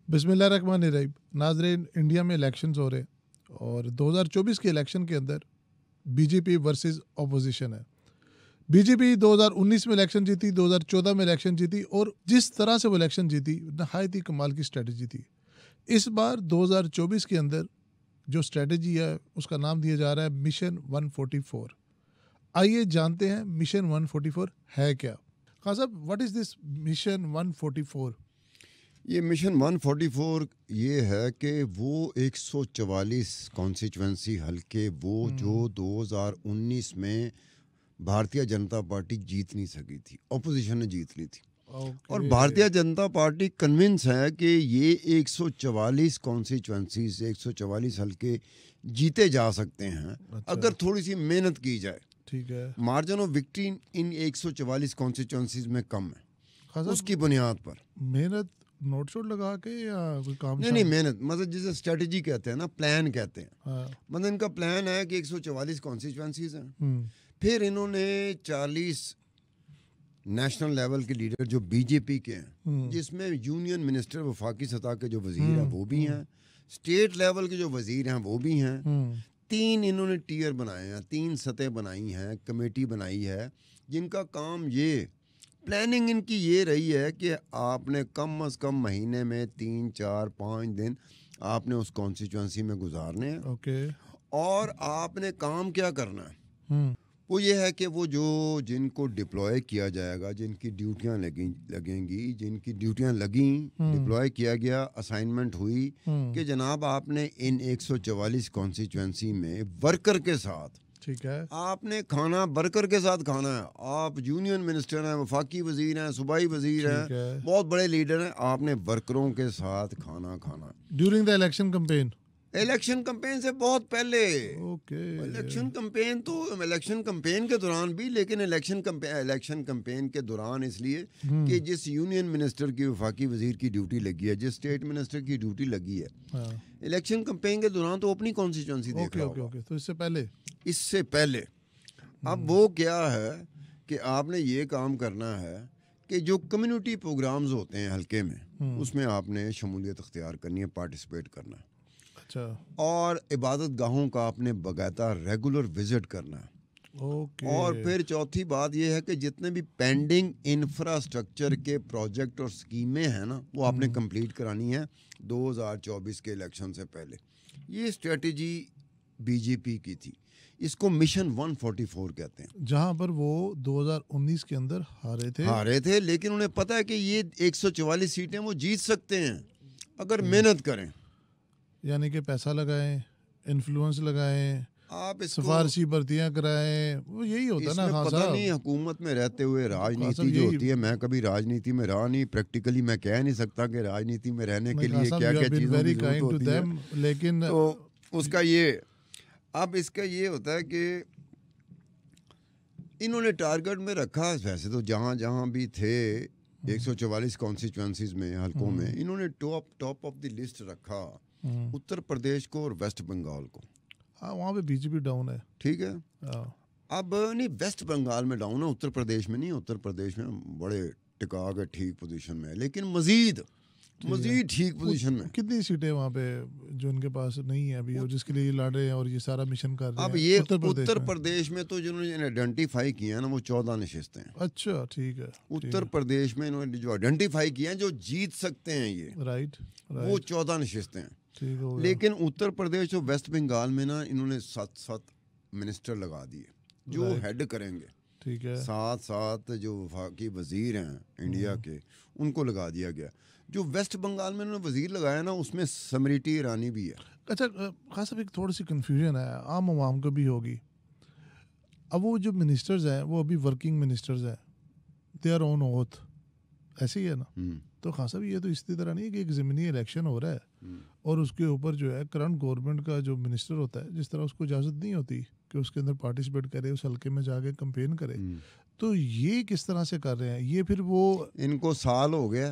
बिस्मिल्लाहिर्रहमानिर्रहीम। नाज़रीन, इंडिया में इलेक्शंस हो रहे हैं और 2024 के इलेक्शन के अंदर बीजेपी वर्सेस ऑपोजिशन है। बीजेपी 2019 में इलेक्शन जीती, 2014 में इलेक्शन जीती और जिस तरह से वो इलेक्शन जीती नहायत ही कमाल की स्ट्रेटजी थी। इस बार 2024 के अंदर जो स्ट्रेटजी है उसका नाम दिया जा रहा है मिशन 144। आइए जानते हैं मिशन 144 है क्या। खान साहब, व्हाट इज दिस मिशन 144? ये मिशन 144 ये है कि वो 144 कॉन्स्टिट्यूंसी हल्के वो जो 2019 में भारतीय जनता पार्टी जीत नहीं सकी थी, ऑपोजिशन ने जीत ली थी। और भारतीय जनता पार्टी कन्विंस है कि ये 144 कॉन्स्टिट्यूंसीज 144 हल्के जीते जा सकते हैं। अगर थोड़ी सी मेहनत की जाए। ठीक है। Margin of victory in 144 constituencies में कम है। उसकी बुनियाद पर मेहनत नोट शोट लगा के या कोई काम नहीं मेहनत मतलब जिसे स्ट्रेटजी कहते हैं ना, प्लान कहते हैं। मतलब इनका प्लान है कि 144 कॉन्स्टिट्यूंसीज हैं। फिर इन्होंने 40 नेशनल लेवल के लीडर जो बीजेपी के हैं, जिसमें यूनियन मिनिस्टर वफाकी सतह के जो वजीर हैं वो भी हैं, स्टेट लेवल के जो वजीर हैं वो भी हैं। 3 इन्होंने टीयर बनाए हैं, 3 सतह बनाई हैं, कमेटी बनाई है, जिनका काम ये प्लानिंग इनकी ये रही है कि आपने कम से कम महीने में 3, 4, 5 दिन आपने उस कॉन्स्टिट्यूंसी में गुजारने हैं। ओके। और आपने काम क्या करना है वो ये है कि वो जो जिनको डिप्लॉय किया जाएगा, जिनकी ड्यूटियां लगेंगी, जिनकी ड्यूटियां लगी, डिप्लॉय किया गया, असाइनमेंट हुई कि जनाब आपने इन 144 कॉन्स्टिट्यूंसी में वर्कर के साथ, ठीक है, आपने खाना वर्कर के साथ खाना है। आप यूनियन मिनिस्टर हैं, वफाकी वजीर हैं, सूबाई वजीर हैं, बहुत बड़े लीडर हैं, आपने वर्करों के साथ खाना खाना during the election campaign. Election campaign से बहुत पहले। ओके। इलेक्शन कैंपेन तो इलेक्शन कैंपेन के दौरान भी, लेकिन इलेक्शन कैंपेन के दौरान इसलिए कि जिस यूनियन मिनिस्टर की वफाकी वजीर की ड्यूटी लगी है, जिस स्टेट मिनिस्टर की ड्यूटी लगी है, इलेक्शन कैंपेन के दौरान तो अपनी कॉन्स्टिट्यूंसी देख रहा होगा। तो इससे पहले अब वो क्या है कि आपने ये काम करना है कि जो कम्युनिटी प्रोग्राम्स होते हैं हल्के में, उसमें आपने शमूलियत अख्तियार करनी है, पार्टिसिपेट करना है। अच्छा। और इबादत गाहों का आपने बाकायदा रेगुलर विजिट करना है। ओके। और फिर चौथी बात यह है कि जितने भी पेंडिंग इंफ्रास्ट्रक्चर के प्रोजेक्ट और स्कीमें हैं ना, वो आपने कंप्लीट करानी है 2024 के इलेक्शन से पहले। ये स्ट्रेटजी बीजेपी की थी। इसको मिशन 144 कहते हैं। जहां पर वो 2019 के अंदर हारे थे, लेकिन उन्हें पता है कि ये 144 सीटें वो जीत सकते हैं अगर मेहनत करें, यानी कि पैसा लगाएं, इन्फ्लुएंस लगाएं, आप सिफारशी भर्तियां कराएं। वो यही होता है ना खान पता साहब। नहीं हुकूमत में रहते हुए राजनीति जो होती है, मैं कभी राजनीति में रहा नहीं, प्रैक्टिकली मैं कह नहीं सकता कि राजनीति में रहने के लिए क्या क्या चीज़ों की जरूरत होती है, लेकिन तो उसका ये अब इसका ये होता है कि इन्होंने टारगेट में रखा। वैसे तो जहाँ जहाँ भी थे 144 कॉन्स्टिट्यूंसीज में, हल्कों में, इन्होंने टॉप ऑफ द लिस्ट रखा उत्तर प्रदेश को और वेस्ट बंगाल को। हाँ, वहाँ पे बीजेपी डाउन है। ठीक है। अब नहीं, वेस्ट बंगाल में डाउन है, उत्तर प्रदेश में नहीं। उत्तर प्रदेश में बड़े टिका के ठीक पोजीशन में है, लेकिन मजीद ठीक पोजीशन में। कितनी सीटें वहाँ पे जो इनके पास नहीं है अभी और जिसके लिए लड़ रहे हैं और ये सारा मिशन कर रहे हैं? अब ये उत्तर प्रदेश में तो जिन्होंने आइडेंटिफाई किया है ना, वो 14 नशिस्तें हैं। अच्छा, ठीक है। उत्तर प्रदेश में इन्होंने जो आइडेंटिफाई किया है, जो जीत सकते हैं ये, राइट, वो 14 नशिस्तें हैं। लेकिन उत्तर प्रदेश और वेस्ट बंगाल में ना इन्होंने 7 मिनिस्टर लगा दिए जो हेड करेंगे। ठीक है। 7 जो वफाकी वजीर हैं इंडिया के, उनको लगा दिया गया। जो वेस्ट बंगाल में उन्होंने वजीर लगाया ना, उसमें स्मृति ईरानी भी है। अच्छा खास एक थोड़ी सी कंफ्यूजन है, आम आवाम को भी होगी। अब वो जो मिनिस्टर्स हैं वो अभी वर्किंग मिनिस्टर्स हैं, दे आर ऑन ओथ, ऐसे ही है ना? तो खान साहब ये तो इसी तरह नहीं है कि एक ज़मीनी इलेक्शन हो रहा है और उसके ऊपर जो है करंट गवर्नमेंट का जो मिनिस्टर होता है, जिस तरह उसको इजाज़त नहीं होती कि उसके अंदर पार्टिसिपेट करे, उस हल्के में जाके कैंपेन करे, तो ये किस तरह से कर रहे हैं? ये फिर वो इनको साल हो गया।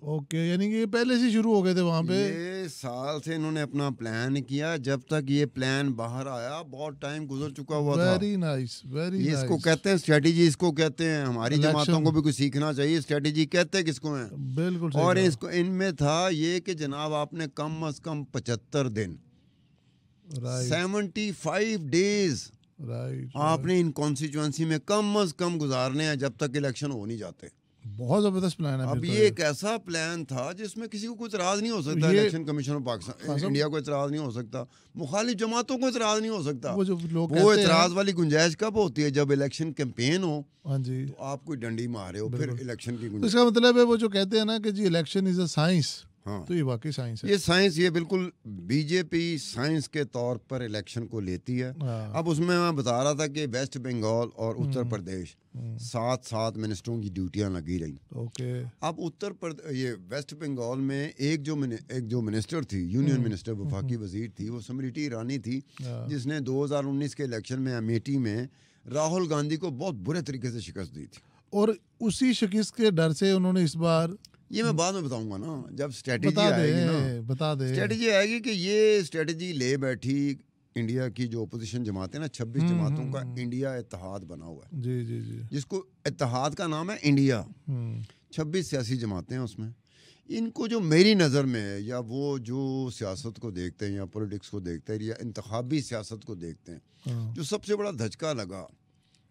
ओके, यानी कि ये पहले से शुरू हो गए थे वहाँ पे। ये साल से इन्होंने अपना प्लान किया, जब तक ये प्लान बाहर आया बहुत टाइम गुजर चुका हुआ था। वेरी नाइस, वेरी ये नाइस। इसको कहते हैं स्ट्रेटजी, इसको कहते हैं। हमारी Election। जमातों को भी कुछ सीखना चाहिए, स्ट्रेटजी कहते हैं किसको हैं। बिल्कुल सही और कहा। इसको इनमें था ये कि जनाब आपने कम अज कम 75 दिन, राइट 75 डेज राइट, आपने इन कॉन्स्टिट्यूंसी में कम अज कम गुजारने हैं जब तक इलेक्शन हो नहीं जाते। बहुत जबरदस्त प्लान है। अब फिर तो ये एक ऐसा प्लान था जिसमें किसी को कोई इतराज नहीं हो सकता। ये- election commission of Pakistan India को इतराज नहीं हो सकता, मुखालिफ जमातों को इतराज नहीं हो सकता। वो जो लोग वो कहते हैं, इतराज वाली गुंजाइश कब होती है? जब इलेक्शन कैंपेन हो हाँ जी, तो आप कोई डंडी मारे हो, फिर इलेक्शन की तो गुंजाइश। इसका मतलब है वो जो कहते हैं ना कि जी इलेक्शन इज अ साइंस, हाँ, तो ये वाकई साइंस है। ये साइंस, ये बिल्कुल बीजेपी साइंस के तौर पर इलेक्शन को लेती है। हाँ, अब उसमें मैं बता रहा था कि वेस्ट बंगाल और उत्तर प्रदेश 7 मिनिस्टरों की ड्यूटियां लगी रही। ओके, अब उत्तर प्रदेश, ये वेस्ट बंगाल में एक जो मिनिस्टर थी, यूनियन मिनिस्टर, वफाकी वजीर थी, वो स्मृति ईरानी थी, हाँ, जिसने 2019 के इलेक्शन में अमेठी में राहुल गांधी को बहुत बुरे तरीके से शिकस्त दी थी। और उसी शिकस्त के डर से उन्होंने इस बार, ये मैं बाद में बताऊंगा ना, जब स्ट्रेटेजी बता आएगी ना, दे बता दे, स्ट्रेटेजी आएगी कि ये स्ट्रेटेजी ले बैठी इंडिया की जो अपोजिशन जमातें ना, 26 जमातों का इंडिया इत्तेहाद बना हुआ है, जी जी जी, जिसको इत्तेहाद का नाम है इंडिया। हम्म, 26 सियासी जमातें हैं उसमें। इनको जो मेरी नज़र में है, या वो जो सियासत को देखते हैं या पॉलिटिक्स को देखते हैं या इंतखाबी सियासत को देखते हैं, हाँ, जो सबसे बड़ा धचका लगा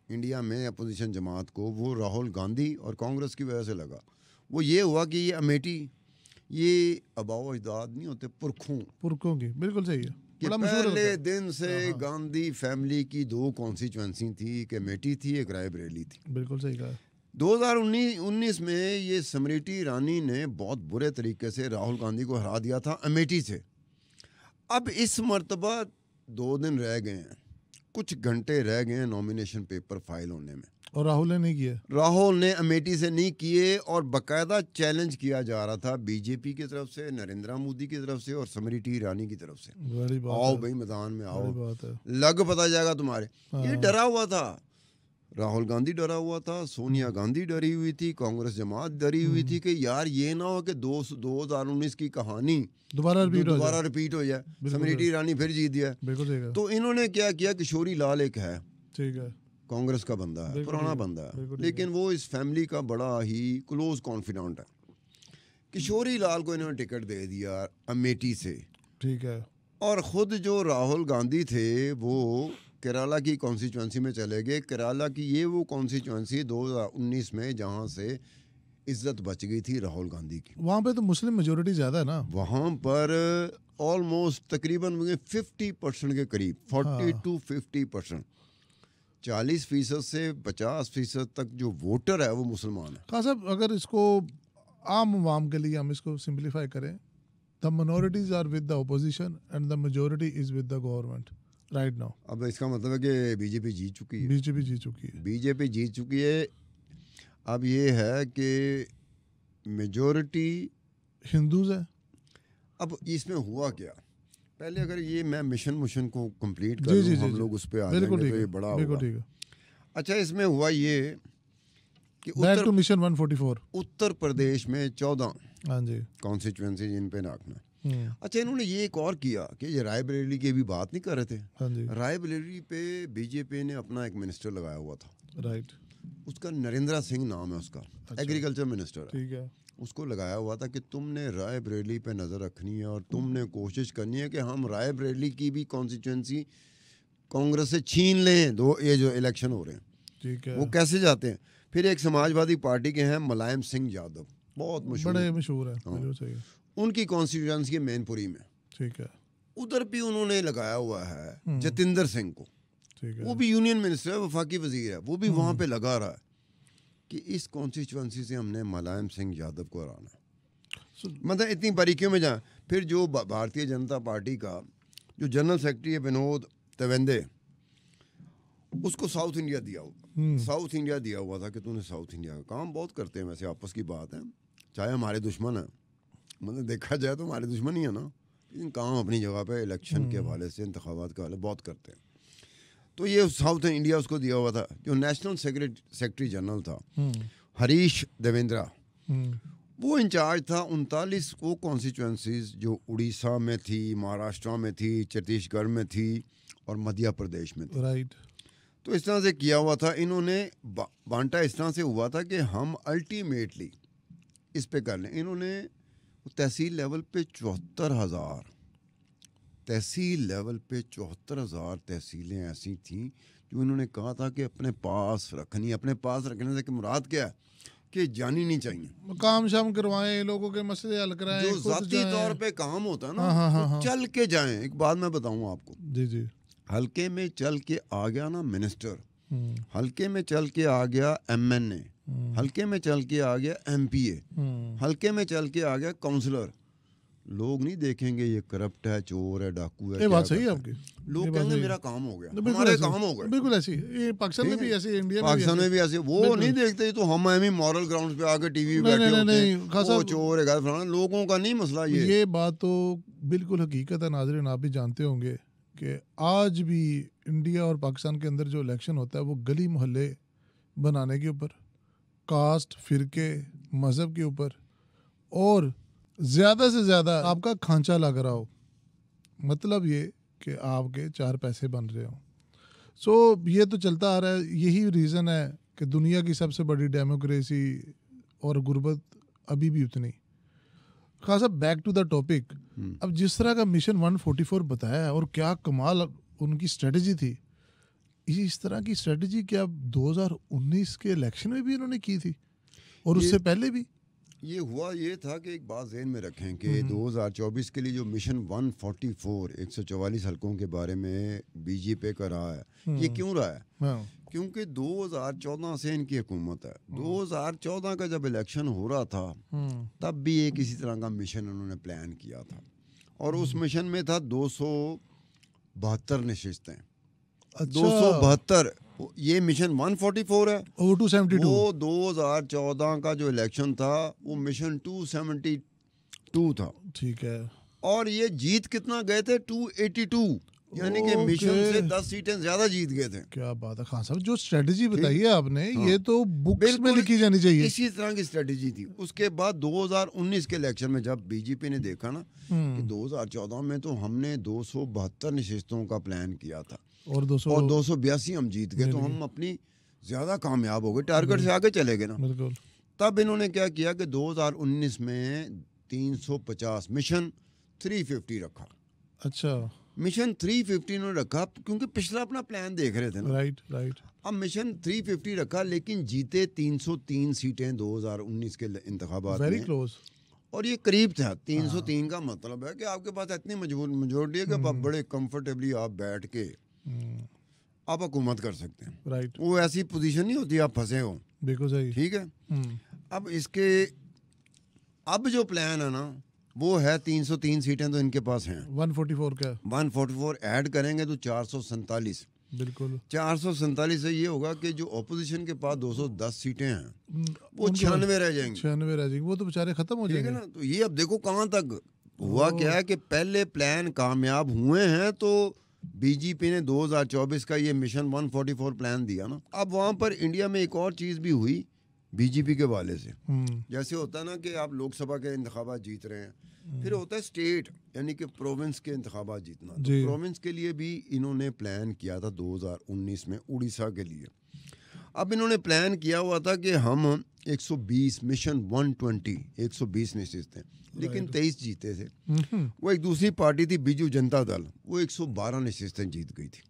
इंडिया में अपोजिशन जमात को, वो राहुल गांधी और कांग्रेस की वजह से लगा। वो ये हुआ कि ये अमेठी, ये आबाओ अजदाद नहीं होते, पुरखों की, बिल्कुल सही है, कि बड़ा मशहूर पहले होता है। दिन से गांधी फैमिली की 2 कॉन्स्टिट्यूंसी थी, एक अमेठी थी, एक रायबरेली थी। बिल्कुल सही कहा। 2019 में ये स्मृति ईरानी ने बहुत बुरे तरीके से राहुल गांधी को हरा दिया था अमेठी से। अब इस मर्तबा 2 दिन रह गए हैं, कुछ घंटे रह गए हैं नॉमिनेशन पेपर फाइल होने में, और राहुल ने नहीं किया। राहुल ने अमेठी से नहीं किए, और बाकायदा चैलेंज किया जा रहा था बीजेपी की तरफ से, नरेंद्र मोदी की तरफ से और स्मृति ईरानी की तरफ से। बड़ी बात आओ है, भाई मैदान में बड़ी आओ, बात है। लग पता जाएगा तुम्हारे। ये हाँ। डरा हुआ था, राहुल गांधी डरा हुआ था, सोनिया गांधी डरी हुई थी, कांग्रेस जमात डरी हुई थी कि यार ये ना हो कि 2019 की कहानी दोबारा रिपीट हो जाए, स्मृति ईरानी फिर जीत गया। बिल्कुल सही कहा। तो इन्होंने क्या किया, किशोरी लाल एक है, ठीक है, कांग्रेस का बंदा है, बिल्कुल पुराना ठीक है, बंदा है, बिल्कुल ठीक लेकिन वो इस फैमिली का बड़ा ही क्लोज कॉन्फिडेंट है। किशोरी लाल को इन्होंने टिकट दे दिया अमेठी से, ठीक है, और ख़ुद जो राहुल गांधी थे वो केरला की कॉन्स्टिट्यूंसी में चले गए। केरला की ये वो कॉन्स्टिट्यूंसी 2019 में जहाँ से इज्जत बच गई थी राहुल गांधी की। वहाँ पे तो मुस्लिम मेजोरिटी ज़्यादा है ना। वहाँ पर ऑलमोस्ट तकरीबन 50% के करीब, 40 to 50%, 40% से 50% तक जो वोटर है वो मुसलमान है। खान साहब, अगर इसको आम आवाम के लिए हम इसको सिंप्लीफाई करें, the minorities are with the opposition and the majority is with the government right now. अब इसका मतलब है कि बीजेपी जीत चुकी है। बीजेपी जीत चुकी है। बीजेपी जीत चुकी है। अब ये है कि मेजोरिटी हिंदूज है। अब इसमें हुआ क्या, पहले अगर ये मैं मिशन को कंप्लीट कर जी, लूं, जी, हम जी, लोग उस पर आ बिल्कुल जाएंगे ठीक तो है, ये बड़ा बिल्कुल होगा। ठीक है। अच्छा, इसमें हुआ ये कि back two mission 144। Uttar Pradesh में 14 हाँ जी। कॉन्स्टिट्यूंसी जिन पे नाकना। हम्म, अच्छा, इन्होंने ये एक और किया कि ये रायबरेली की भी बात नहीं कर रहे थे। हाँ जी, रायबरेली पे बीजेपी ने अपना एक मिनिस्टर लगाया हुआ था, राइट, उसका नरेंद्र सिंह नाम है उसका, एग्रीकल्चर मिनिस्टर है। ठीक है। उसको लगाया हुआ था कि तुमने रायबरेली पे नज़र रखनी है और तुमने कोशिश करनी है कि हम रायबरेली की भी कॉन्स्टिट्यूंसी कांग्रेस से छीन लें। ये जो इलेक्शन हो रहे हैं, ठीक है। वो कैसे जाते हैं। फिर एक समाजवादी पार्टी के हैं मुलायम सिंह यादव, बहुत मशहूर, बड़े मशहूर है, हाँ। बिल्कुल सही है, उनकी कॉन्स्टिट्यूंसी है मैनपुरी में, ठीक है, उधर भी उन्होंने लगाया हुआ है जतिंदर सिंह को, ठीक है। वो भी यूनियन मिनिस्टर है, वफाकी वजीर है, वो भी वहाँ पे लगा रहा है कि इस कॉन्स्टिट्यूंसी से हमने मुलायम सिंह यादव को हराना है। मतलब इतनी बारीकियों में जा। फिर जो भारतीय जनता पार्टी का जो जनरल सेक्रेटरी है विनोद तवेंदे, उसको साउथ इंडिया दिया हुआ, साउथ इंडिया दिया हुआ था कि तूने साउथ इंडिया का काम बहुत करते हैं, वैसे आपस की बात है, चाहे हमारे दुश्मन है, मतलब देखा जाए तो हमारे दुश्मन ही है ना, लेकिन काम अपनी जगह पे इलेक्शन के हवाले से, इंतखाबात के हवाले बहुत करते हैं। तो ये साउथ इंडिया उसको दिया हुआ था। जो नेशनल सेक्रेटरी जनरल था हरीश देवेंद्रा, वो इंचार्ज था 39 वो कॉन्स्टिट्यूंसीज जो उड़ीसा में थी, महाराष्ट्र में थी, छत्तीसगढ़ में थी और मध्य प्रदेश में थी। राइट। तो इस तरह से किया हुआ था इन्होंने, बांटा इस तरह से हुआ था कि हम अल्टीमेटली इस पे कर लें। इन्होंने तहसील लेवल पे 74,000 तहसील लेवल पे 74,000 तहसीलें ऐसी थीं जो इन्होंने कहा था कि अपने पास रखनी। अपने पास रखने से कि मुराद क्या है कि जानी नहीं चाहिए, काम शाम करवाएं, लोगों के मसले हल कराएं, जो जाती तौर पे काम होता है ना, हाँ। चल के जाएं। एक बात मैं बताऊं आपको, जी। हल्के में चल के आ गया ना मिनिस्टर, हल्के में चल के आ गया MNA, हल्के में चल के आ गया MPA, हल्के में चल के आ गया काउंसलर, लोग नहीं देखेंगे ये करप्ट है, चोर है, डाकू है। ये बात सही है आपकी। लोग कहेंगे मेरा काम हो गया, बिल्कुल हमारे काम हो गए। बिल्कुल ऐसी, ये पाकिस्तान में भी ऐसे, इंडिया में पाकिस्तान में भी ऐसे। वो नहीं देखते तो हम एम मॉरल ग्राउंड पे आके टीवी पे बैठे होते हैं, वो चोर है फलाना। लोगों का नहीं मसला ये बात तो बिल्कुल हकीकत है नाज़रीन, आप भी जानते होंगे कि आज भी इंडिया और पाकिस्तान के अंदर जो इलेक्शन होता है वो गली मोहल्ले बनाने के ऊपर, कास्ट, फिरके, मज़हब के ऊपर, और ज़्यादा से ज़्यादा आपका खांचा लग रहा हो, मतलब ये कि आपके 4 पैसे बन रहे हों। सो ये तो चलता आ रहा है। यही रीज़न है कि दुनिया की सबसे बड़ी डेमोक्रेसी और गुर्बत अभी भी उतनी। खासा बैक टू द टॉपिक, अब जिस तरह का मिशन 144 बताया है और क्या कमाल उनकी स्ट्रेटजी थी, इस तरह की स्ट्रेटजी क्या 2019 के इलेक्शन में भी इन्होंने की थी और उससे पहले भी? ये हुआ ये था कि एक बात ज़हन में रखें कि 2024 के लिए जो मिशन 144 144 हलकों के बारे में बीजेपी का रहा है, ये क्यों रहा है? क्योंकि 2014 से इनकी हुकूमत है। 2014 का जब इलेक्शन हो रहा था तब भी एक इसी तरह का मिशन उन्होंने प्लान किया था और उस मिशन में था 272 नशिस्तें। 272 ये मिशन 144 है, वो 272। वो 2014 का जो इलेक्शन था वो मिशन 272 था। ठीक है। और ये जीत कितना गए थे? 282, यानी कि मिशन से 10 सीटें ज्यादा जीत गए थे। क्या बात है खान साहब, जो स्ट्रेटजी बताई है आपने, ये तो बुक्स में लिखी जानी चाहिए। इसी तरह की स्ट्रेटजी थी। उसके बाद 2019 के इलेक्शन में जब बीजेपी ने देखा ना कि 2014 में तो हमने 272 नशिस्तों का प्लान किया था और 282 हम जीत गए, तो हम अपनी ज्यादा कामयाब हो गए, टारगेट से आगे चले गए ना। बिल्कुल। तब इन्होंने क्या किया कि 2019 में 350 मिशन 350 रखा। अच्छा, मिशन 350 इन्होंने रखा क्योंकि पिछला अपना प्लान देख रहे थे ना। राइट। अब मिशन 350 रखा, लेकिन जीते 303 सीटें 2019 के इंतखाबात में। Very close. और ये करीब था 303 का मतलब है कि आपके पास इतनी मेजोरिटी है कि आप बड़े कंफर्टेबली आप बैठ के आप हुकूमत कर सकते हैं। राइट। वो ऐसी पोजीशन नहीं होती आप फंसे हो। बिल्कुल सही। ठीक है। अब इसके अब जो प्लान है ना वो है 303 सीटें तो इनके पास हैं। 144 का 144 ऐड करेंगे तो 447। बिल्कुल। 447 से ये होगा कि जो ऑपोजिशन के पास 210 सीटें हैं वो 96 रह जाएंगी। 96 रह जाएंगी, वो तो बेचारे खत्म हो जाएंगे ना। तो ये अब देखो कहाँ तक हुआ क्या है कि पहले प्लान कामयाब हुए हैं तो बीजेपी ने 2024 का ये मिशन 144 प्लान दिया ना। अब वहाँ पर इंडिया में एक और चीज़ भी हुई बीजेपी के वाले से। जैसे होता है ना कि आप लोकसभा के इंतखाबात जीत रहे हैं, फिर होता है स्टेट यानी कि प्रोविंस के इंतखाबात जीतना। तो प्रोविंस के लिए भी इन्होंने प्लान किया था 2019 में उड़ीसा के लिए। अब इन्होंने प्लान किया हुआ था कि हम 120 मिशन 120 120 नशिस्तें, लेकिन 23 जीते थे। वो एक दूसरी पार्टी थी बीजू जनता दल, वो 112 नशिस्तें जीत गई थी।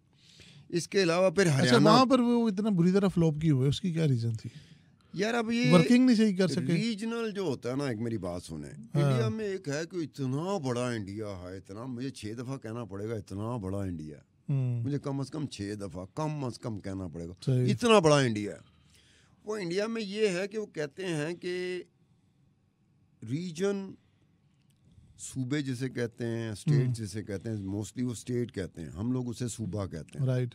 इसके अलावा फिर हरियाणा। वहाँ पर वो इतना बुरी तरह फ्लॉप की हुए, उसकी क्या रीजन थी यार? अब ये वर्किंग नहीं सही कर सके। रीजनल जो होता है ना, एक मेरी बात सुने। इंडिया में एक है कि इतना बड़ा इंडिया है, इतना, मुझे 6 दफा कहना पड़ेगा इतना बड़ा इंडिया, मुझे कम से कम 6 दफा कम से कम कहना पड़ेगा इतना बड़ा इंडिया है। वो इंडिया में ये है कि वो कहते हैं कि रीजन, सूबे जिसे कहते हैं, स्टेट जिसे कहते हैं, मोस्टली वो स्टेट कहते हैं, हम लोग उसे सूबा कहते हैं। राइट।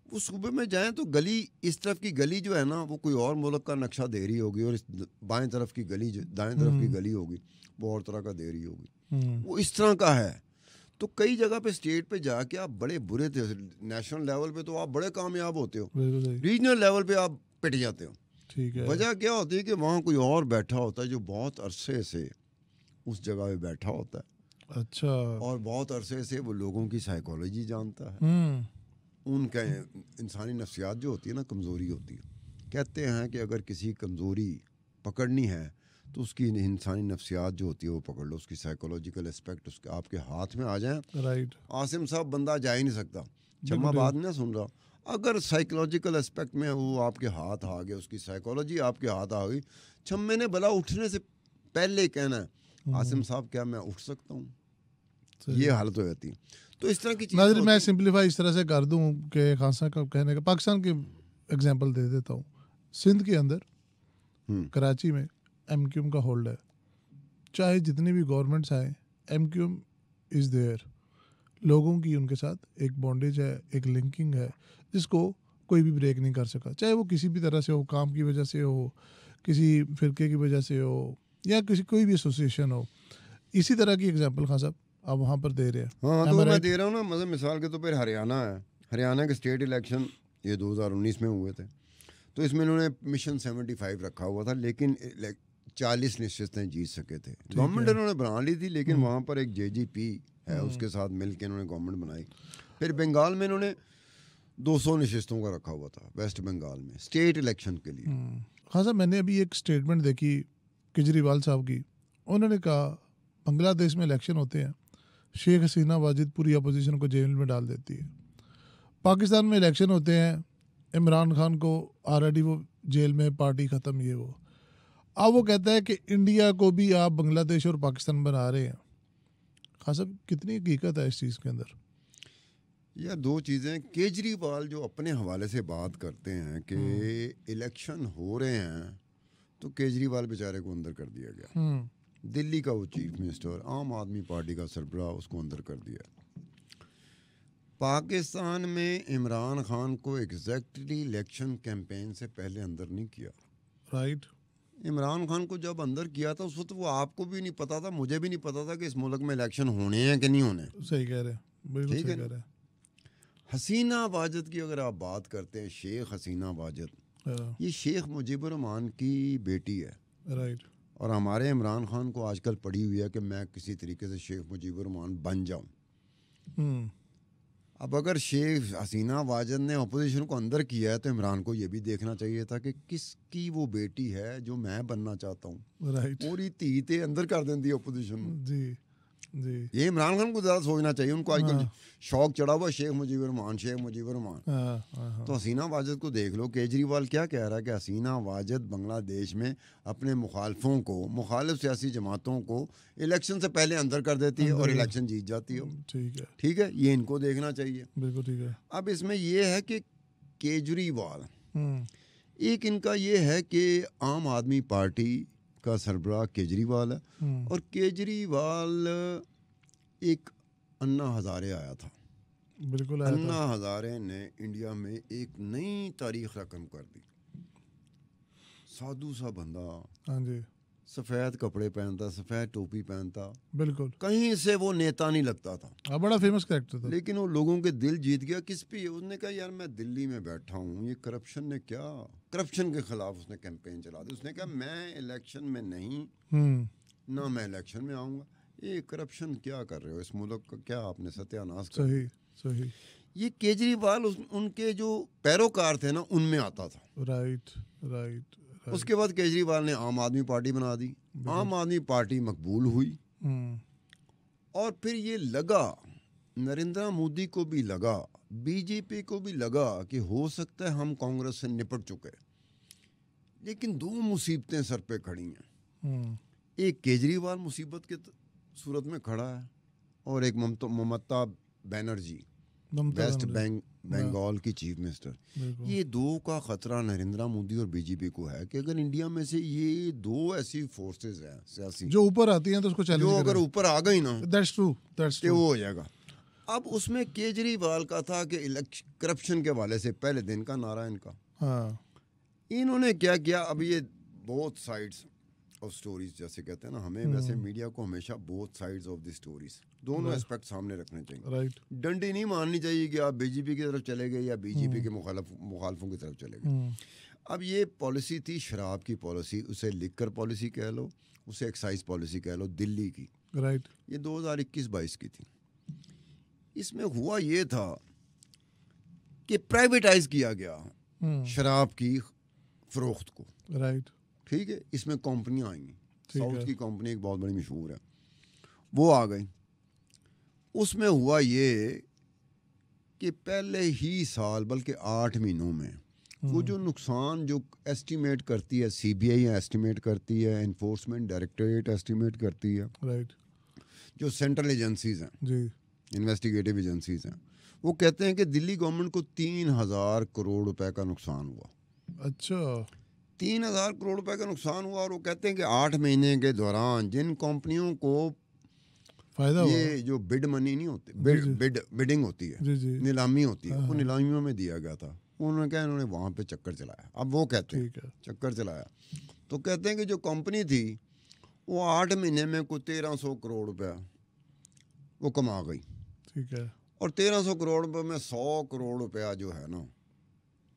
वो सूबे में जाएं तो गली, इस तरफ की गली जो है ना वो कोई और मुल्क का नक्शा दे रही होगी, और इस बाएं तरफ की गली, दाएं तरफ की गली होगी वो और तरह का दे रही होगी। वो इस तरह का है। तो कई जगह पे स्टेट पे जाके आप बड़े बुरे थे, नेशनल लेवल पे तो आप बड़े कामयाब होते हो, रीजनल लेवल पे आप पिट जाते हो। ठीक है। वजह क्या होती है कि वहाँ कोई और बैठा होता है जो बहुत अरसे से उस जगह पे बैठा होता है। अच्छा। और बहुत अरसे से वो लोगों की साइकोलॉजी जानता है, उनका इंसानी नफ्सियात जो होती है ना, कमज़ोरी होती है। कहते हैं कि अगर किसी कमज़ोरी पकड़नी है तो उसकी इंसानी नफ्सियात जो होती है वो पकड़ लो, उसकी साइकोलॉजिकल एस्पेक्ट उसके आपके हाथ में आ जाए। राइट। आसिम साहब बंदा जा ही नहीं सकता, चम्मा बात नहीं सुन रहा। अगर साइकोलॉजिकल एस्पेक्ट में वो आपके हाथ आ गया, उसकी साइकोलॉजी आपके हाथ आ गई, छम्मे ने भला उठने से पहले कहना है आसिम साहब क्या मैं उठ सकता हूँ, ये हालत हो जाती है। तो इस तरह की चीज़ मैं सिंपलीफाई इस तरह से कर दूं कि खान साहब का कहने का, पाकिस्तान की एग्जांपल दे देता हूँ। सिंध के अंदर कराची में एमक्यूएम का होल्ड है, चाहे जितनी भी गवर्नमेंट्स आए एमक्यूएम इज़ देयर। लोगों की उनके साथ एक बॉन्डेज है, एक लिंकिंग है जिसको कोई भी ब्रेक नहीं कर सका, चाहे वो किसी भी तरह से हो, काम की वजह से हो, किसी फिरके की वजह से हो, या किसी कोई भी एसोसिएशन हो। इसी तरह की एग्जांपल खान साहब आप वहाँ पर दे रहे हैं। हाँ, तो मैं दे रहा हूँ ना, मतलब मिसाल के तौर पर हरियाणा है, हरियाणा के स्टेट इलेक्शन ये 2019 में हुए थे, तो इसमें इन्होंने मिशन 75 रखा हुआ था, लेकिन 40 निश्चितें जीत सके थे। गवर्नमेंट इन्होंने बना ली थी, लेकिन वहाँ पर एक जेजीपी है, उसके साथ मिलकर इन्होंने गवर्नमेंट बनाई। फिर बंगाल में इन्होंने 200 निश्चितों का रखा हुआ था, वेस्ट बंगाल में स्टेट इलेक्शन के लिए। हाँ सर, मैंने अभी एक स्टेटमेंट देखी केजरीवाल साहब की। उन्होंने कहा बांग्लादेश में इलेक्शन होते हैं, शेख हसीना वाजिद पूरी अपोजिशन को जेल में डाल देती है। पाकिस्तान में इलेक्शन होते हैं, इमरान खान को ऑलरेडी वो जेल में, पार्टी ख़त्म, ये वो। अब वो कहता है कि इंडिया को भी आप बांग्लादेश और पाकिस्तान बना रहे हैं। खान साहब कितनी हकीकत है इस चीज़ के अंदर? या दो चीज़ें, केजरीवाल जो अपने हवाले से बात करते हैं कि इलेक्शन हो रहे हैं, तो केजरीवाल बेचारे को अंदर कर दिया गया। दिल्ली का वो चीफ मिनिस्टर, आम आदमी पार्टी का सरबराह, उसको अंदर कर दिया। पाकिस्तान में इमरान खान को एग्जैक्टली इलेक्शन कैंपेन से पहले अंदर नहीं किया। राइट। इमरान खान को जब अंदर किया था उस वक्त वो आपको भी नहीं पता था, मुझे भी नहीं पता था कि इस मुल्क में इलेक्शन होने हैं कि नहीं होने। सही कह रहे हैं, बिल्कुल सही कह रहे हैं। हसीना वाजिद की अगर आप बात करते हैं, शेख हसीना वाजिद, ये शेख मुजीबुर रहमान की बेटी है। राइट। और हमारे इमरान खान को आजकल पड़ी हुई है कि मैं किसी तरीके से शेख मुजीबुर रहमान बन जाऊं। अब अगर शेख हसीना वाजिद ने अपोजिशन को अंदर किया है, तो इमरान को ये भी देखना चाहिए था कि किसकी वो बेटी है जो मैं बनना चाहता हूँ। राइट। पूरी तीते अंदर कर देती अपोजिशन। जी जी, ये इमरान खान को ज़्यादा सोचना चाहिए। उनको आजकल शौक चढ़ा हुआ शेख मुजीबुर रहमान, शेख मुजीबुर रहमान। तो हसीना वाजिद को देख लो। केजरीवाल क्या कह रहा है कि हसीना वाजिद बांग्लादेश में अपने मुखालफों को, मुखालिफ सियासी जमातों को इलेक्शन से पहले अंदर कर देती है और इलेक्शन जीत जाती है। ठीक है, ये इनको देखना चाहिए। बिल्कुल ठीक है। अब इसमें यह है कि केजरीवाल, एक इनका ये है कि आम आदमी पार्टी का सरबराह केजरीवाल है, और केजरीवाल एक अन्ना हजारे आया था। बिल्कुल अन्ना हजारे ने इंडिया में एक नई तारीख रकम कर दी। साधु सा बंदा, हाँ जी, सफ़ेद कपड़े पहनता, सफ़ेद टोपी पहनता, बिल्कुल कहीं से वो नेता नहीं लगता था। बड़ा फेमस कैरेक्टर था, लेकिन वो लोगों के दिल जीत गया। किस पे? उसने कहा यार मैं दिल्ली में बैठा हूँ, ये करप्शन ने क्या, करप्शन के खिलाफ उसने कैंपेन चला दी। उसने कहा मैं इलेक्शन में नहीं, ना मैं इलेक्शन में आऊँगा, ये करप्शन क्या कर रहे हो, इस मुल्क का क्या आपने सत्यानाश कर। सही सही। ये केजरीवाल उनके जो पैरोकार थे ना, उनमें आता था। Right right. उसके बाद केजरीवाल ने आम आदमी पार्टी बना दी। आम आदमी पार्टी मकबूल हुई, और फिर ये लगा नरेंद्र मोदी को भी लगा, बीजेपी को भी लगा कि हो सकता है हम कांग्रेस से निपट चुके। लेकिन दो मुसीबतें सर पे खड़ी हैं। एक केजरीवाल मुसीबत के सूरत में खड़ा है, और एक ममता बनर्जी, वेस्ट बंगाल की चीफ मिनिस्टर। ये दो का खतरा नरेंद्र मोदी और बीजेपी को है कि अगर इंडिया में से ये दो ऐसी फोर्सेस हैं सियासी जो ऊपर आती हैं, तो उसको चैलेंज, जो अगर ऊपर आ गई ना, दैट्स ट्रू, वो हो जाएगा। अब उसमें केजरीवाल का था कि करप्शन के हवाले से पहले दिन का नारा इनका। इन्होंने क्या किया, अब ये बोथ साइड्स ऑफ स्टोरीज जैसे कहते हैं ना, हमें वैसे मीडिया को हमेशा both sides of the stories, दोनों एस्पेक्ट सामने रखने चाहिए। राइट। डंडी नहीं मारनी चाहिए कि आप बीजेपी की तरफ चले गए या बीजेपी के मुखालफों की तरफ चले गए। अब ये पॉलिसी थी शराब की पॉलिसी, उसे लिकर पॉलिसी कह लो, उसे एक्साइज पॉलिसी कह लो, दिल्ली की। राइट। ये 2021-22 की थी। इसमें हुआ ये था कि प्राइवेटाइज किया गया शराब की फरोख्त को। राइट। ठीक है, इसमें कंपनियां आई, साउथ की कंपनी एक बहुत बड़ी मशहूर है, वो आ गई। उसमें हुआ ये कि पहले ही साल बल्कि 8 महीनों में वो जो नुकसान जो एस्टिमेट करती है सीबीआई एस्टिमेट करती है, एनफोर्समेंट डायरेक्टरेट एस्टिमेट करती है, राइट, जो सेंट्रल एजेंसीज हैं जी, इन्वेस्टिगेटिव एजेंसीज हैं, वो कहते हैं कि दिल्ली गवर्नमेंट को 3000 करोड़ रुपए का नुकसान हुआ। अच्छा, 3000 करोड़ रुपए का नुकसान हुआ। और वो कहते हैं कि 8 महीने के दौरान जिन कंपनियों को फायदा ये हुआ, जो बिड मनी नहीं होती, बिडिंग होती है, जी जी, नीलामी होती है, वो नीलामियों में दिया गया था। उन्होंने कहा इन्होंने वहाँ पे चक्कर चलाया। अब वो कहते हैं चक्कर चलाया, तो कहते हैं कि जो कंपनी थी वो 8 महीने में कुछ 1300 करोड़ रुपया वो कमा गई। ठीक है। और 1300 करोड़ रुपये में 100 करोड़ रुपया जो है ना,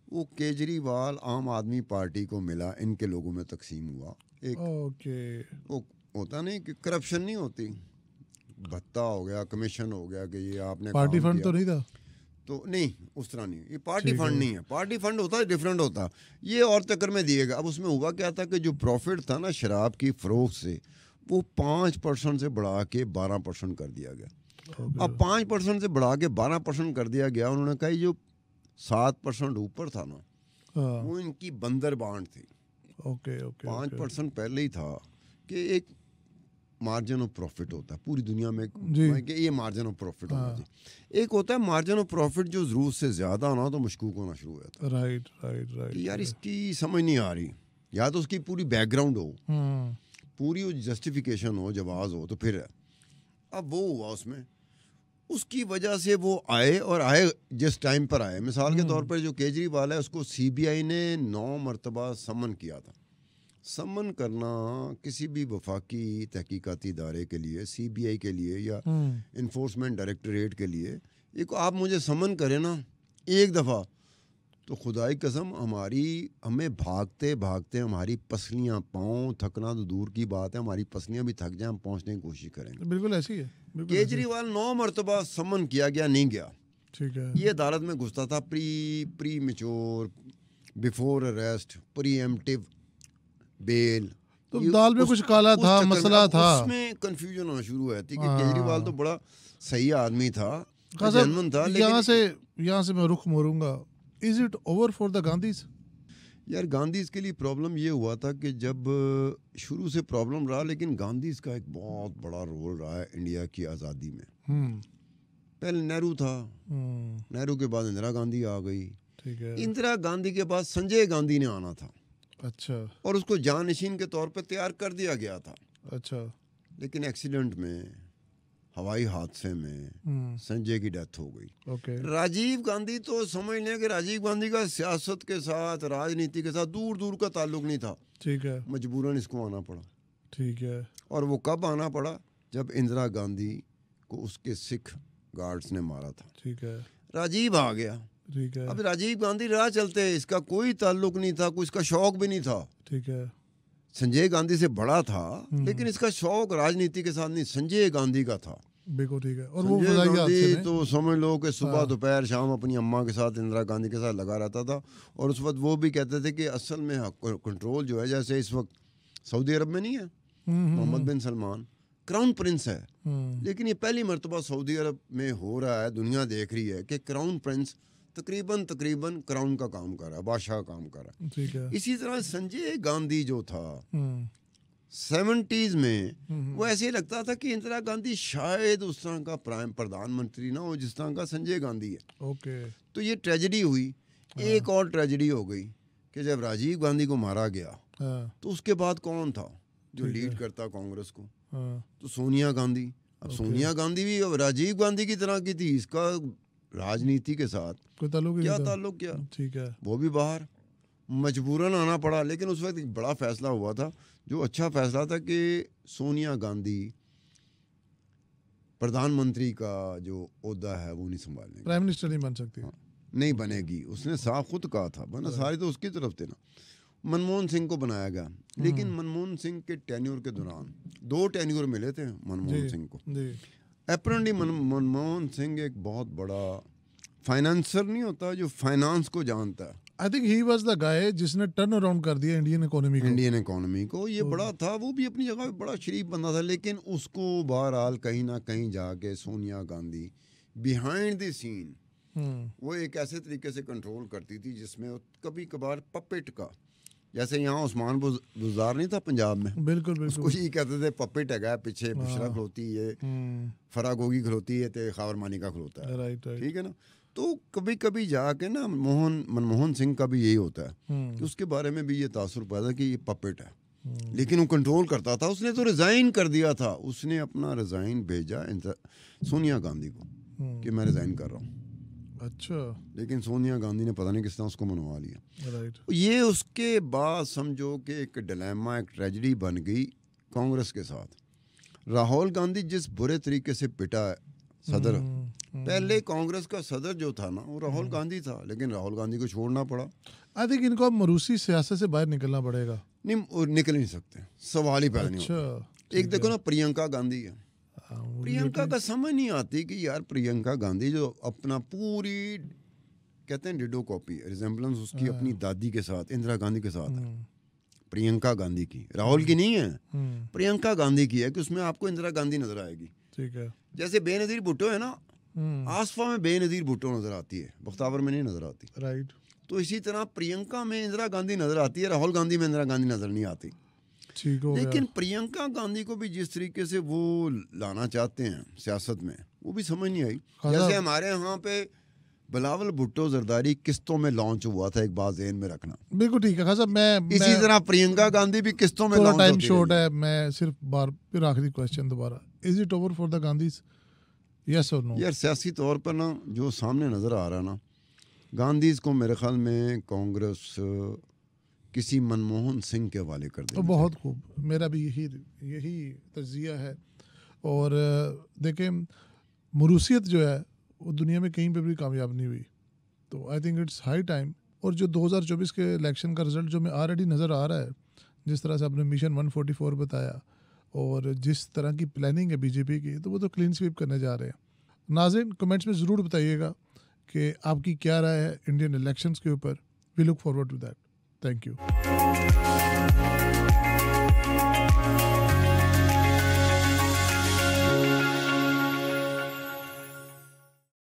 वो केजरीवाल आम आदमी पार्टी को मिला, इनके लोगों में तकसीम हुआ। एक ओके, वो होता नहीं कि करप्शन नहीं होती, भत्ता हो गया, कमीशन हो गया कि ये आपने पार्टी काम फंड किया। तो नहीं था? तो नहीं, उस तरह नहीं, ये पार्टी फंड नहीं है। पार्टी फंड होता है डिफरेंट होता, ये और चक्कर में दिएगा। अब उसमें हुआ क्या था कि जो प्रॉफिट था ना शराब की फरोख्त से, वो 5% से बढ़ा के 12% कर दिया गया। अब 5% से बढ़ा के 12% कर दिया गया। उन्होंने कहा जो 7% ऊपर था ना, वो इनकी बंदर बांट थी। ओके ओके, 5% पहले ही था कि एक मार्जिन ऑफ प्रॉफिट होता है पूरी दुनिया में कि ये मार्जिन ऑफ प्रॉफिट होना चाहिए। एक होता है मार्जिन ऑफ प्रॉफिट जो जरूरत से ज्यादा होना तो मशकूक होना शुरू हो जाता है। राइट राइट राइट, यार इसकी समझ नहीं आ रही, या तो उसकी पूरी बैकग्राउंड हो, पूरी जस्टिफिकेशन हो, जवाब हो, तो फिर अब वो हुआ उसमें, उसकी वजह से वो आए, और आए जिस टाइम पर आए। मिसाल के तौर पर जो केजरीवाल है उसको सीबीआई ने 9 मरतबा समन किया था। समन करना किसी भी वफाकी तहकीकाती इदारे के लिए, सीबीआई के लिए या इन्फोर्समेंट डायरेक्टरेट के लिए, एक आप मुझे समन करें ना एक दफ़ा, तो खुदाई कसम हमें भागते भागते हमारी पसलियाँ, पाँव थकना तो दूर की बात है, हमारी पसलियाँ भी थक जाए, हम पहुँचने की कोशिश करेंगे। बिल्कुल ऐसी है। केजरीवाल 9 मरतबा समन किया गया, नहीं गया। ठीक है। ये अदालत में घुसता था, premature, before arrest, preemptive bail. तो दाल में कुछ काला था, मसला था, उसमें कंफ्यूजन होना शुरू हुआ थी कि केजरीवाल तो बड़ा सही आदमी था, जेन्युइन था, लेकिन यहाँ से मैं रुख मोड़ूंगा। Is it over for the Gandhis? यार गांधीज के लिए प्रॉब्लम ये हुआ था कि जब शुरू से प्रॉब्लम रहा, लेकिन गांधीज का एक बहुत बड़ा रोल रहा है इंडिया की आज़ादी में। पहले नेहरू था, नेहरू के बाद इंदिरा गांधी आ गई, ठीक है। इंदिरा गांधी के बाद संजय गांधी ने आना था। अच्छा। और उसको जानशीन के तौर पे तैयार कर दिया गया था। अच्छा। लेकिन एक्सीडेंट में, हवाई हादसे में संजय की डेथ हो गई। ओके। राजीव गांधी तो समझ लें कि राजीव गांधी का सियासत के साथ, राजनीति के साथ दूर दूर का ताल्लुक नहीं था। ठीक है। मजबूरन इसको आना पड़ा। ठीक है। और वो कब आना पड़ा? जब इंदिरा गांधी को उसके सिख गार्ड्स ने मारा था। ठीक है। राजीव आ गया। ठीक है। अब राजीव गांधी राह चलते, इसका कोई ताल्लुक नहीं था, कोई इसका शौक भी नहीं था। ठीक है। संजय गांधी से बड़ा था, लेकिन इसका शौक राजनीति के साथ नहीं, संजय गांधी का था। बिल्कुल ठीक है। और वो संजय गांधी तो समझ लो कि सुबह दोपहर शाम अपनी अम्मा के साथ, इंदिरा गांधी के साथ लगा रहता था। और उस वक्त वो भी कहते थे कि असल में कंट्रोल जो है, जैसे इस वक्त सऊदी अरब में नहीं है मोहम्मद बिन सलमान क्राउन प्रिंस है, लेकिन ये पहली मरतबा सऊदी अरब में हो रहा है, दुनिया देख रही है कि क्राउन प्रिंस तकरीबन क्राउन का काम कर रहा है, बादशाह का काम कर रहा है। ठीक है। इसी तरह संजय गांधी जो था 70s में, वो ऐसे लगता था कि इंदिरा गांधी शायद उस तरह का प्रधानमंत्री ना हो जिस तरह का संजय गांधी है। ओके। तो ये ट्रेजेडी हुई। एक और ट्रेजेडी हो गई कि जब राजीव गांधी को मारा गया, तो उसके बाद कौन था जो लीड करता कांग्रेस को? तो सोनिया गांधी। अब सोनिया गांधी भी अब राजीव गांधी की तरह की थी, इसका राजनीति के साथ कोई ताल्लुक क्या ताल्लुक क्या? ठीक है। वो भी बाहर। मजबूरन आना पड़ा, लेकिन उस वक्त एक बड़ा फैसला हुआ था जो अच्छा फैसला था कि सोनिया गांधी प्रधानमंत्री का जो ओहदा है वो नहीं संभालेंगे, प्राइम मिनिस्टर नहीं बन सकती। हाँ, नहीं बनेगी। उसने साफ खुद कहा था, वरना सारे तो उसकी तरफ थे ना। मनमोहन सिंह को बनाया गया, लेकिन मनमोहन सिंह के टेन्योर के दौरान 2 टेन्योर मिले थे मनमोहन सिंह को। अपेरेंटली मनमोहन सिंह एक बहुत बड़ा फाइनेंसर नहीं होता जो फाइनेंस को जानता है। I think he was the guy जिसने टर्न अराउंड कर दिया इंडियन इकोनॉमी को। ये बड़ा था, वो भी अपनी जगह पे बड़ा शरीफ बंदा था, लेकिन उसको बहरहाल कहीं ना कहीं जाके Sonia Gandhi behind the scene वो एक ऐसे तरीके से कंट्रोल करती थी जिसमें कभी कभार पपेट का, जैसे यहाँ उस्मान बुज़दार नहीं था पंजाब में, बिल्कुल उसको ही कहते थे पपेट है, पीछे बुशरा खलोती है, फरा गोगी खलोती है, ते खावर मानी का खलोता है, राइट, ठीक है ना। तो कभी कभी जाके ना मनमोहन सिंह का भी यही होता है कि उसके बारे में भी ये तासुर पैदा कि ये पपेट है, लेकिन वो कंट्रोल करता था। उसने तो रिजाइन कर दिया था, उसने अपना रिजाइन भेजा सोनिया गांधी को कि मैं रिजाइन कर रहा हूँ। अच्छा, लेकिन सोनिया गांधी ने पता नहीं किस तरह उसको मनवा लिया। राइट। ये उसके बाद समझो कि एक डिलेमा, एक ट्रेजेडी बन गई कांग्रेस के साथ। राहुल गांधी जिस बुरे तरीके से पिटा है सदर, पहले कांग्रेस का सदर जो था ना वो राहुल गांधी था, लेकिन राहुल गांधी को छोड़ना पड़ा। आई थिंक इनको अब मरूसी सियासत से बाहर निकलना पड़ेगा। नहीं, निकल नहीं सकते, सवाल ही पैदा नहीं होता। एक देखो ना प्रियंका गांधी है, प्रियंका का समझ नहीं आती कि यार प्रियंका गांधी जो अपना पूरी कहते हैं डिडो कॉपी रिजेम्बलेंस उसकी अपनी दादी के साथ, इंदिरा गांधी के साथ है, प्रियंका गांधी की, राहुल की नहीं है, प्रियंका गांधी की है कि उसमें आपको इंदिरा गांधी नजर आएगी। ठीक है, जैसे बेनजीर भुट्टो है ना, आसफा में बेनजीर भुट्टो नजर आती है, बख्तावर में नहीं नजर आती, राइट। तो इसी तरह प्रियंका में इंदिरा गांधी नजर आती है, राहुल गांधी में इंदिरा गांधी नजर नहीं आती। ठीक हो लेकिन गया। प्रियंका गांधी को भी जिस तरीके से वो लाना चाहते हैं सियासत में, वो भी समझ नहीं आई। जैसे हमारे यहाँ पे बिलावल भुट्टो जरदारी किस्तों में लॉन्च हुआ था, एक बात ज़हन में रखना। बिल्कुल ठीक है खासा। मैं इसी तरह प्रियंका गांधी भी किस्तों में लॉन्च टाइम शॉर्ट है, मैं सिर्फ बार फिर आखिरी क्वेश्चन दोबारा, is it over for the Gandhi's, yes और नो? यार सियासी तौर पर ना जो सामने नजर आ रहा ना, गांधीज को मेरे ख्याल में कांग्रेस किसी मनमोहन सिंह के हवाले कर दें। बहुत खूब, मेरा भी यही तज्जिया है। और देखें, मरूसियत जो है वो दुनिया में कहीं पे भी कामयाब नहीं हुई, तो I think it's high time. और जो 2024 के इलेक्शन का रिजल्ट जो में ऑलरेडी नज़र आ रहा है, जिस तरह से आपने मिशन 144 बताया और जिस तरह की प्लानिंग है बीजेपी की, तो वो तो क्लीन स्वीप करने जा रहे हैं। नाज़रीन कमेंट्स में ज़रूर बताइएगा कि आपकी क्या राय है इंडियन इलेक्शंस के ऊपर। We look forward to that. Thank you.